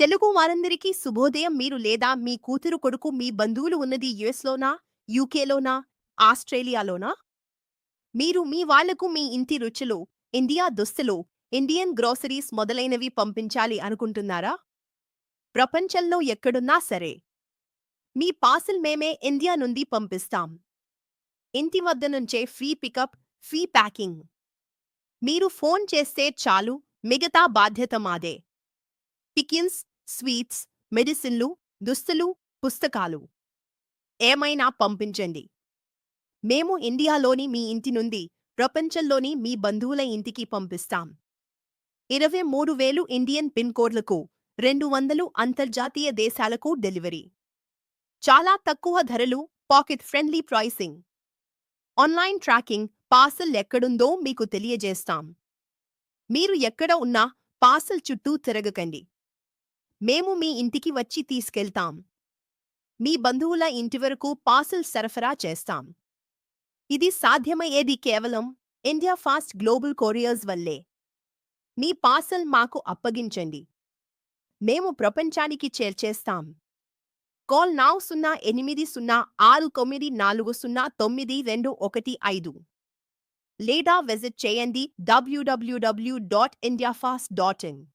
తెలుగు వారందరికీ శుభోదయం. మీరు లేదా మీ కూతురు, కొడుకు, మీ బంధువులు ఉన్నది యుఎస్‌లోనా? యూకేలోనా? ఆస్ట్రేలియాలోనా? మీరు మీ వాళ్లకు మీ ఇంటి రుచులు, ఇండియా దుస్తులు, ఇండియన్ గ్రోసరీస్ మొదలైనవి పంపించాలి అనుకుంటున్నారా? ప్రపంచంలో ఎక్కడున్నా సరే మీ పార్సెల్ మేమే ఇండియా నుండి పంపిస్తాం. ఇంటి వద్ద నుంచే ఫ్రీ పికప్, ఫ్రీ ప్యాకింగ్. మీరు ఫోన్ చేస్తే చాలు, మిగతా బాధ్యత మాదే. పికిల్స్, స్వీట్స్, మెడిసిన్లు, దుస్తులు, పుస్తకాలు ఏమైనా పంపించండి. మేము ఇండియాలోని మీ ఇంటి నుండి ప్రపంచంలోని మీ బంధువుల ఇంటికి పంపిస్తాం. 23,000 ఇండియన్ పిన్ కోడ్లకు, 200 అంతర్జాతీయ దేశాలకు డెలివరీ. చాలా తక్కువ ధరలు, pocket friendly pricing. Online tracking, parcel ఎక్కడుందో మీకు తెలియజేస్తాం. మీరు ఎక్కడ ఉన్నా పార్సల్ చుట్టూ తిరగకండి. మేము మీ ఇంటికి వచ్చి తీసుకెళ్తాం. మీ బంధువుల ఇంటి వరకు పార్సల్ సరఫరా చేస్తాం. ఇది సాధ్యమయ్యేది కేవలం ఇండియా ఫాస్ట్ గ్లోబల్ కొరియర్స్ వల్లే. మీ పార్సల్ మాకు అప్పగించండి. మేము ప్రపంచానికి చేర్చేస్తాం. కాల్ నౌ 080694099215 లేదా విజిట్ చేయండి www.indiafast.in.